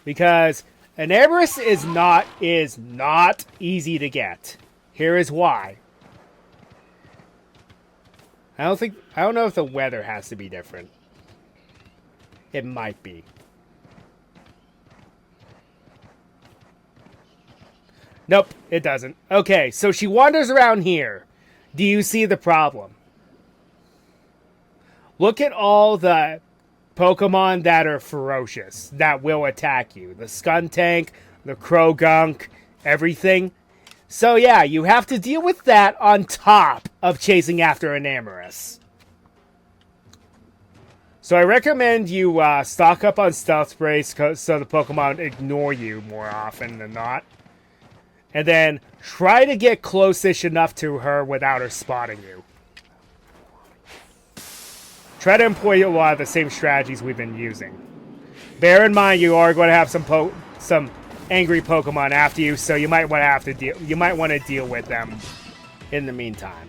Because an Everest is not easy to get. Here is why. I don't know if the weather has to be different. It might be. Nope, it doesn't. Okay, so she wanders around here. Do you see the problem? Look at all the Pokemon that are ferocious, that will attack you. The Skuntank, the Krogunk, everything. So yeah, you have to deal with that on top of chasing after an Amoris. So I recommend you stock up on Stealth Sprays so the Pokemon ignore you more often than not. And then try to get close-ish enough to her without her spotting you. Try to employ a lot of the same strategies we've been using. Bear in mind you are going to have some angry Pokemon after you, so you might want to deal with them in the meantime.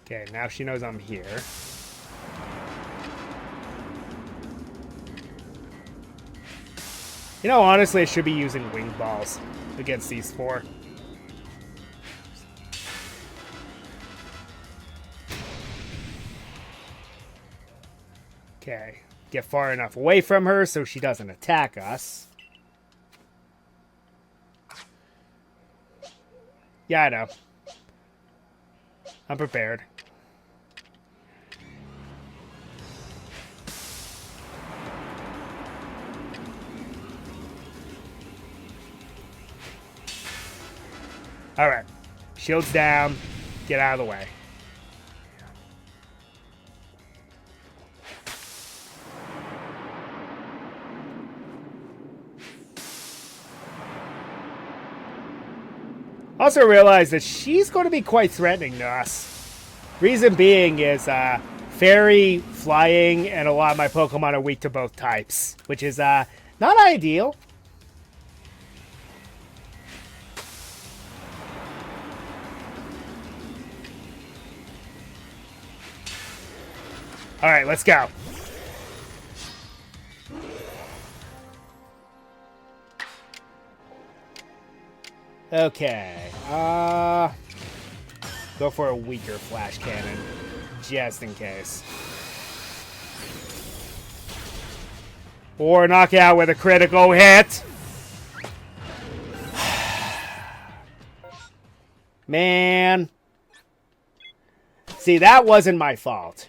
Okay, now she knows I'm here. You know, honestly, I should be using Wing Balls against these four. Okay, get far enough away from her so she doesn't attack us. Yeah, I know. I'm prepared. Alright. Shields down. Get out of the way. Also realize that she's going to be quite threatening to us. Reason being is fairy, flying, and a lot of my Pokemon are weak to both types, which is not ideal. Alright, let's go. Okay. Go for a weaker Flash Cannon. Just in case. Or knock out with a critical hit. Man. See, that wasn't my fault.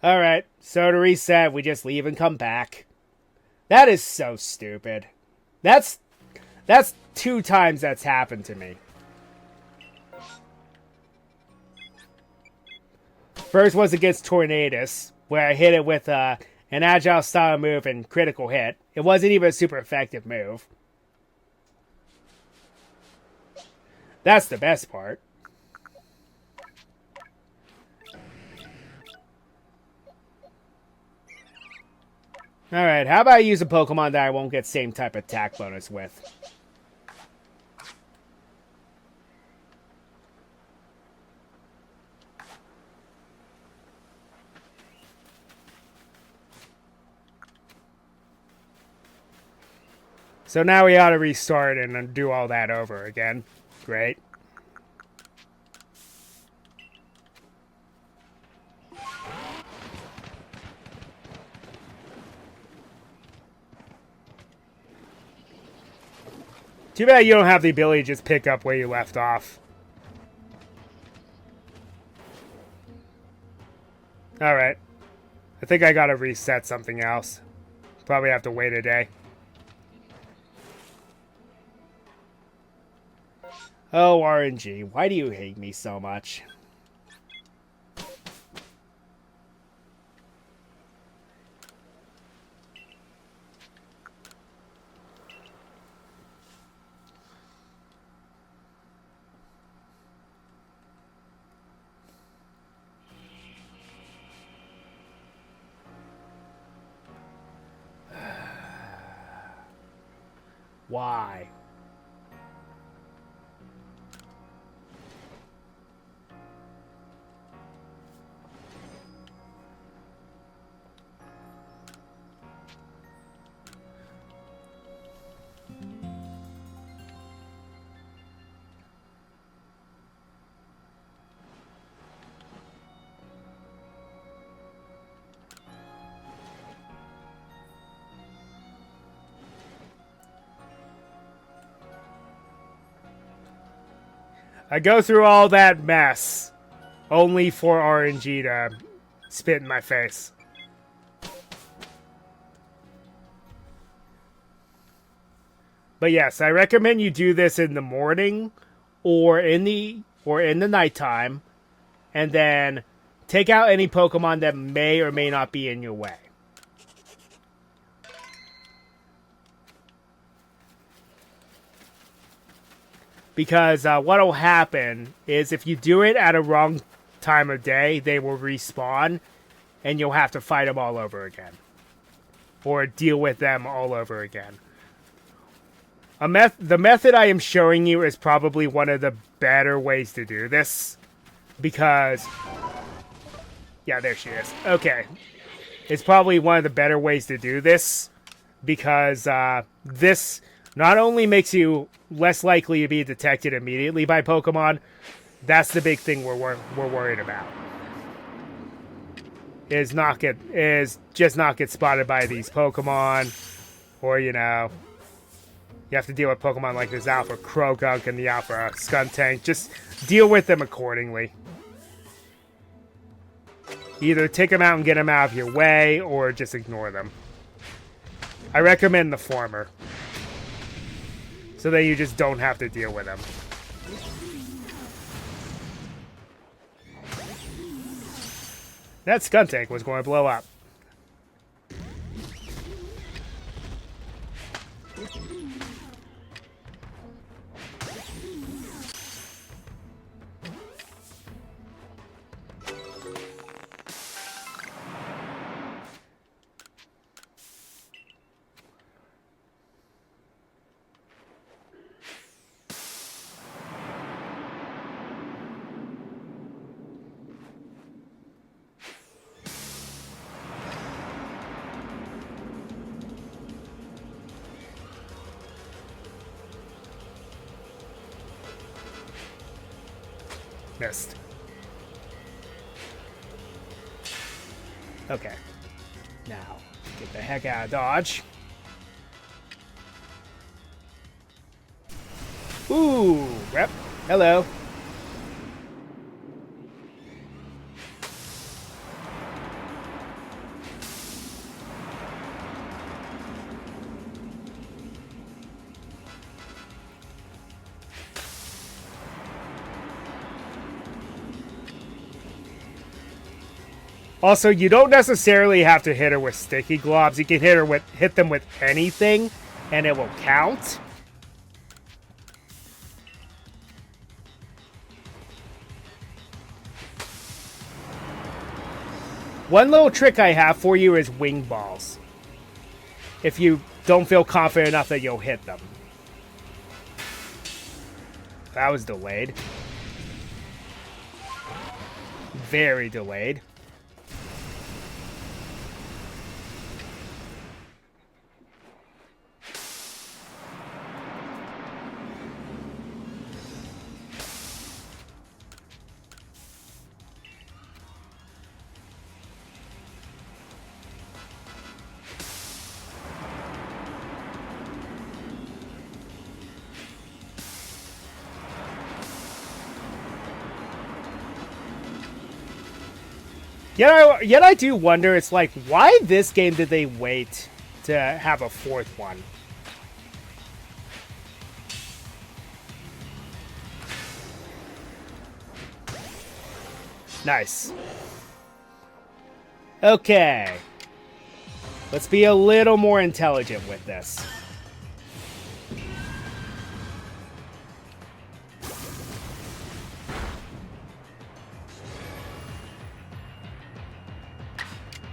Alright, so to reset, we just leave and come back. That is so stupid. That's 2 times that's happened to me. First was against Tornadus, where I hit it with an agile style move and critical hit. It wasn't even a super effective move. That's the best part. Alright, how about I use a Pokemon that I won't get same type attack bonus with? So now we ought to restart and do all that over again. Great. Too bad you don't have the ability to just pick up where you left off. Alright. I think I gotta reset something else. Probably have to wait a day. Oh, RNG, why do you hate me so much? Why? I go through all that mess only for RNG to spit in my face. But yes, I recommend you do this in the morning or in the nighttime, and then take out any Pokemon that may or may not be in your way. Because what will happen is if you do it at a wrong time of day, they will respawn, and you'll have to fight them all over again. Or deal with them all over again. The method I am showing you is probably one of the better ways to do this. Because... yeah, there she is. Okay. It's probably one of the better ways to do this. Because this not only makes you less likely to be detected immediately by Pokemon, that's the big thing we're worried about. Is just not get spotted by these Pokemon, or you know, you have to deal with Pokemon like this Alpha Croagunk and the Alpha Skuntank. Just deal with them accordingly. Either take them out and get them out of your way, or just ignore them. I recommend the former. So that you just don't have to deal with them. That Skuntank was going to blow up. Missed. Okay. Now, get the heck out of Dodge. Ooh, rep. Hello. Also, you don't necessarily have to hit her with sticky globs. You can hit them with anything, and it will count. One little trick I have for you is wing balls. If you don't feel confident enough that you'll hit them. That was delayed. Very delayed. Yet I do wonder, it's like, why this game did they wait to have a fourth one? Nice. Okay. Let's be a little more intelligent with this.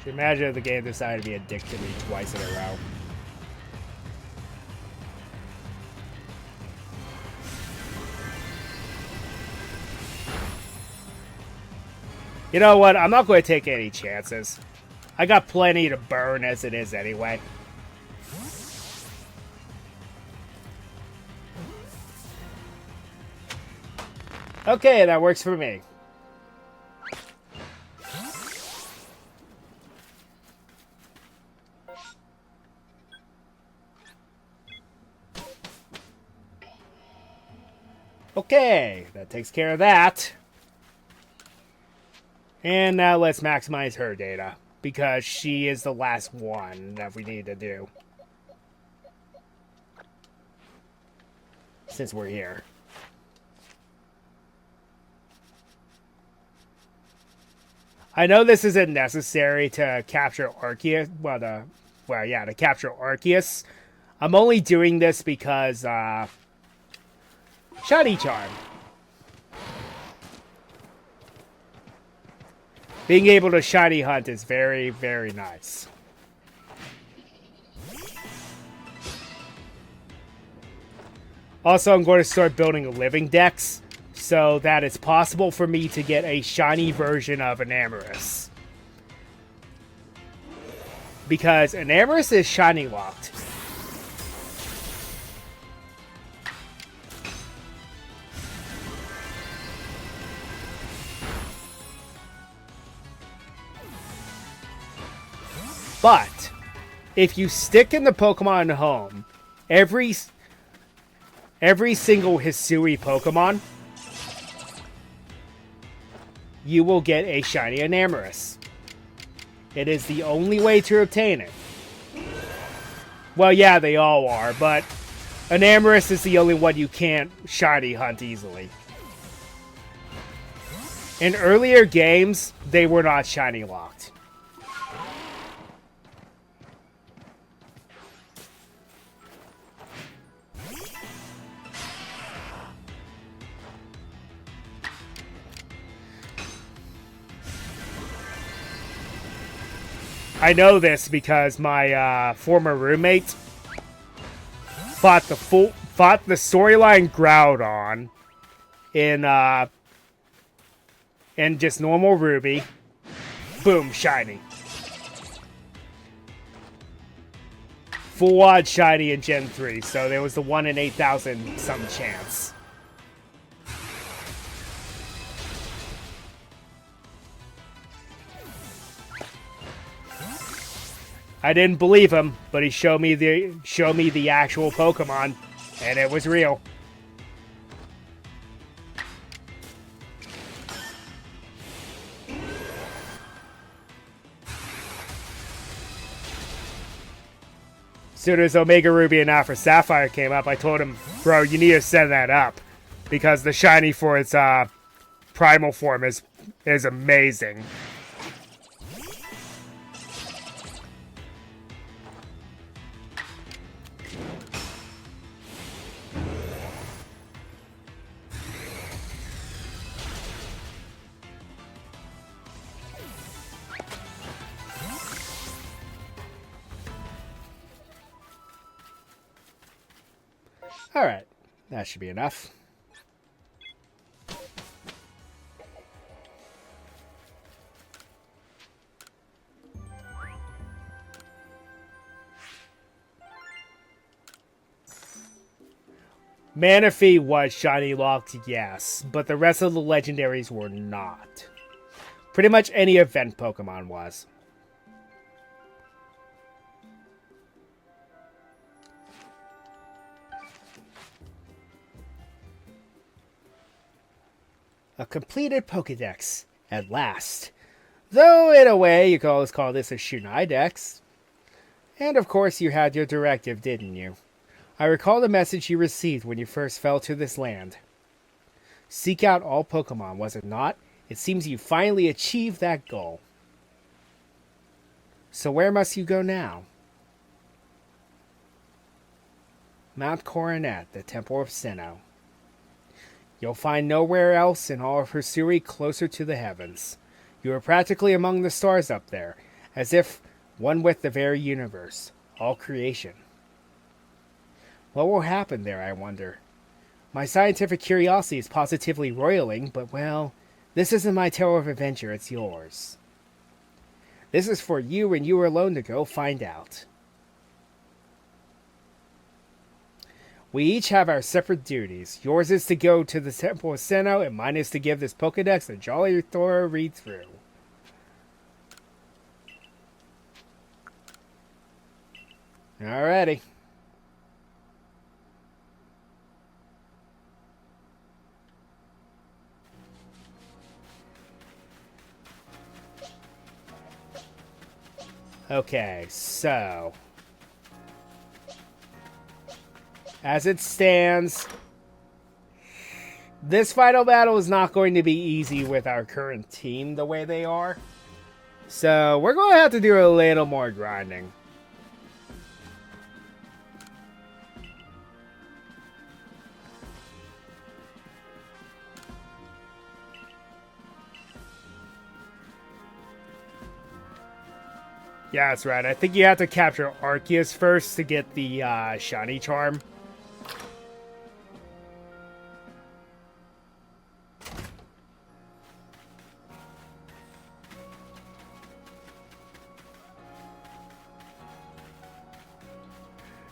Imagine if the game decided to be a dick to me twice in a row. You know what? I'm not going to take any chances. I got plenty to burn as it is anyway. Okay, that works for me. Okay, that takes care of that. And now let's maximize her data, because she is the last one that we need to do. Since we're here. I know this isn't necessary to capture Arceus. To capture Arceus. I'm only doing this because, Shiny Charm. Being able to shiny hunt is very, very nice. Also, I'm going to start building a living dex so that it's possible for me to get a shiny version of an Arceus. Because an Arceus is shiny locked. But if you stick in the Pokemon home, every single Hisui Pokemon, you will get a shiny Arceus. It is the only way to obtain it. Well, yeah, they all are, but an Arceus is the only one you can't shiny hunt easily. In earlier games, they were not shiny locked. I know this because my former roommate fought the storyline Groudon in just normal Ruby. Boom, shiny. Full odd shiny in Gen 3, so there was the 1 in 8,000 some chance. I didn't believe him, but he showed me the actual Pokemon, and it was real. As soon as Omega Ruby and Alpha Sapphire came up, I told him, bro, you need to set that up, because the shiny for its primal form is amazing. Alright, that should be enough. Manaphy was shiny locked, yes, but the rest of the legendaries were not. Pretty much any event Pokemon was. A completed Pokedex, at last. Though, in a way, you could always call this a Shunai Dex. And of course, you had your directive, didn't you? I recall the message you received when you first fell to this land. Seek out all Pokemon, was it not? It seems you finally achieved that goal. So where must you go now? Mount Coronet, the Temple of Sinnoh. You'll find nowhere else in all of Hisui closer to the heavens. You are practically among the stars up there, as if one with the very universe, all creation. What will happen there, I wonder? My scientific curiosity is positively roiling, but well, this isn't my tale of adventure, it's yours. This is for you and you alone to go find out. We each have our separate duties. Yours is to go to the Temple of Sinnoh, and mine is to give this Pokedex a jolly thorough read through. Alrighty. Okay, so as it stands, this final battle is not going to be easy with our current team the way they are. So we're going to have to do a little more grinding. Yeah, that's right. I think you have to capture Arceus first to get the shiny charm.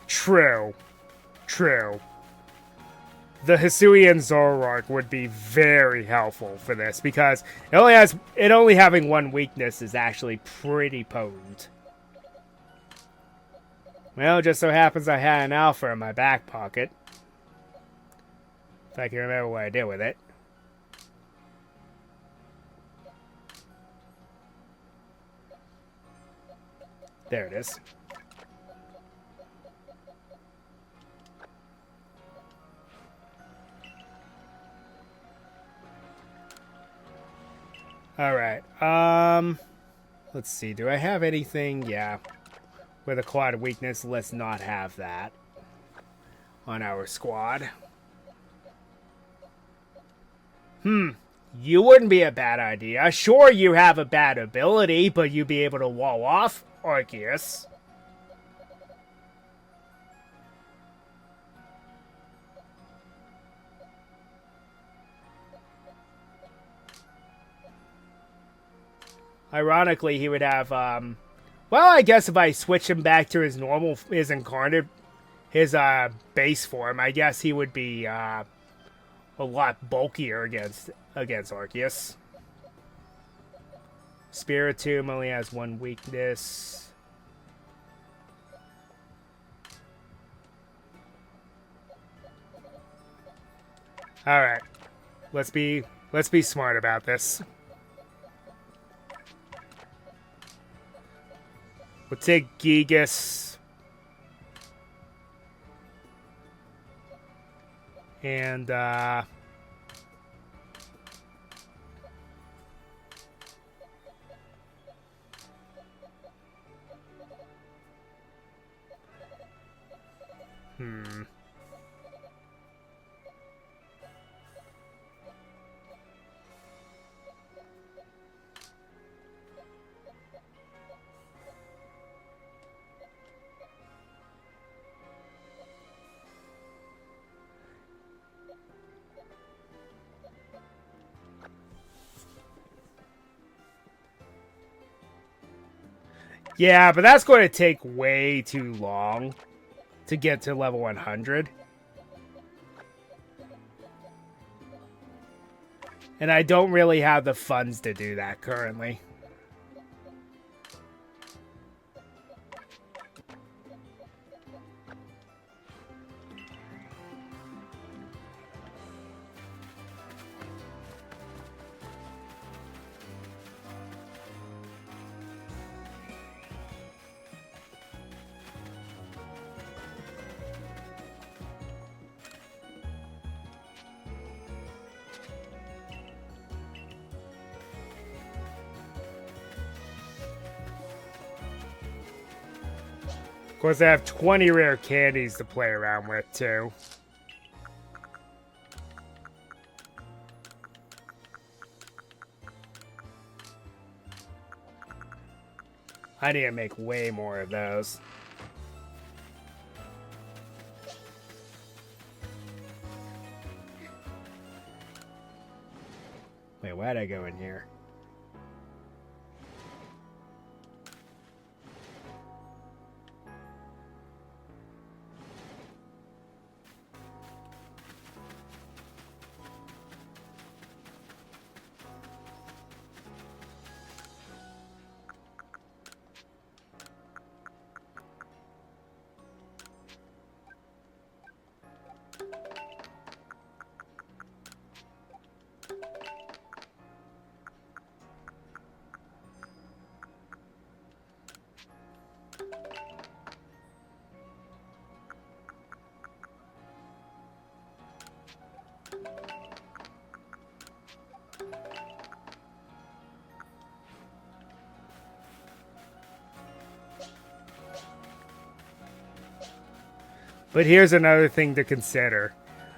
True. True. The Hisuian Zoroark would be very helpful for this because it only having one weakness is actually pretty potent. Well, it just so happens I had an alpha in my back pocket. If I can remember what I did with it. There it is. Alright, let's see, do I have anything? Yeah. With a quad weakness, let's not have that on our squad. You wouldn't be a bad idea. Sure, you have a bad ability, but you'd be able to wall off Arceus. Ironically, he would have, well, I guess if I switch him back to his normal, his incarnate, his, base form, I guess he would be, a lot bulkier against Arceus. Spiritomb only has one weakness. Alright. Let's be smart about this. We'll take Gigas. And, yeah, but that's going to take way too long to get to level 100. And I don't really have the funds to do that currently. course, I have 20 rare candies to play around with, too. I need to make way more of those. Wait, why'd I go in here? But here's another thing to consider.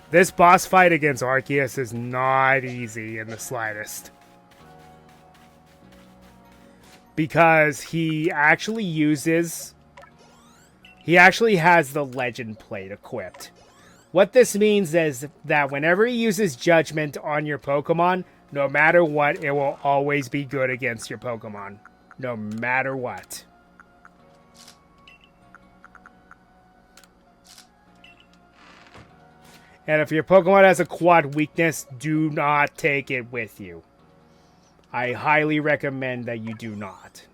This boss fight against Arceus is not easy in the slightest. Because he actually has the legend plate equipped. What this means is that whenever he uses Judgment on your Pokemon, no matter what, it will always be good against your Pokemon. No matter what. And if your Pokemon has a quad weakness, do not take it with you. I highly recommend that you do not.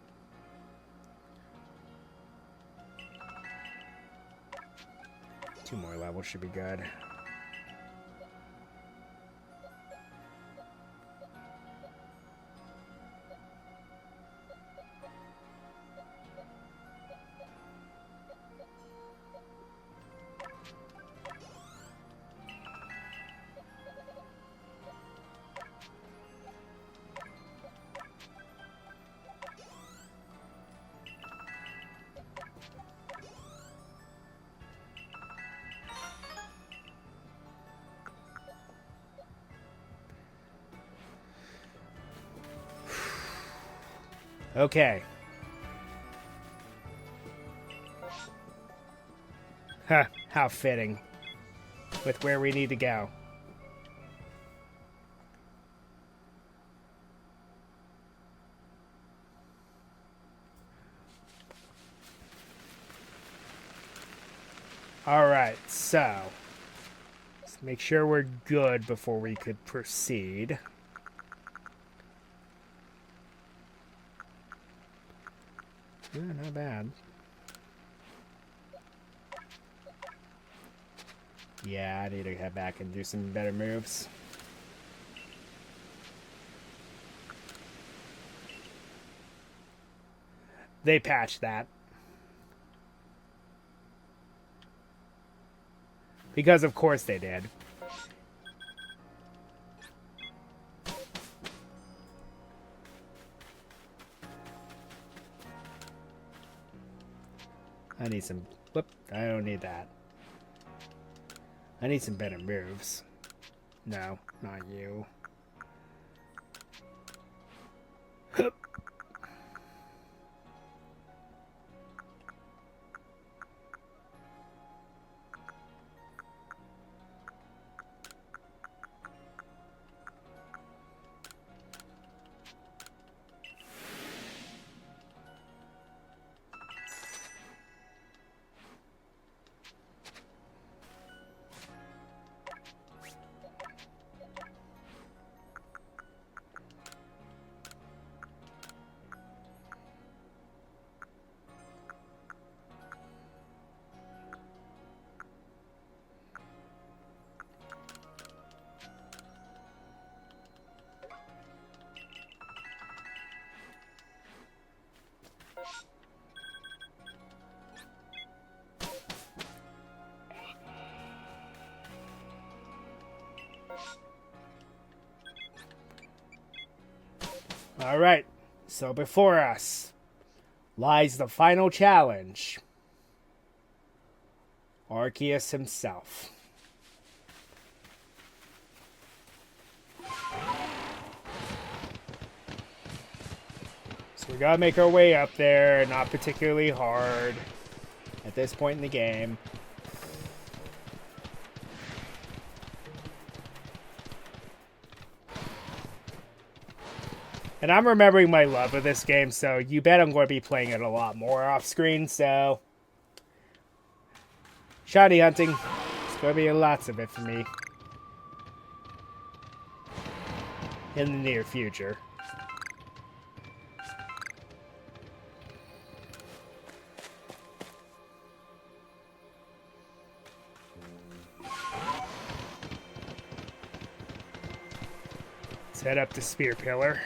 Two more levels should be good. Okay. Huh, how fitting. With where we need to go. Alright, so let's make sure we're good before we could proceed. Yeah, not bad. Yeah, I need to head back and do some better moves. They patched that. Because of course they did. I need some... Whoop, I don't need that. I need some better moves. No, not you. Hup. Alright, so before us lies the final challenge. Arceus himself. So we gotta make our way up there, not particularly hard at this point in the game. And I'm remembering my love of this game, so you bet I'm going to be playing it a lot more off screen, so... shiny hunting. There's going to be lots of it for me. In the near future. Let's head up to Spear Pillar.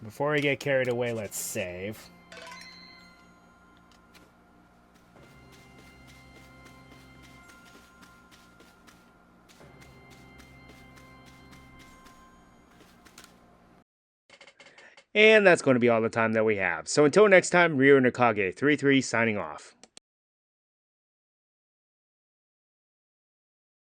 Before we get carried away, let's save. And that's going to be all the time that we have. So until next time, Ryo Nakage 33 signing off.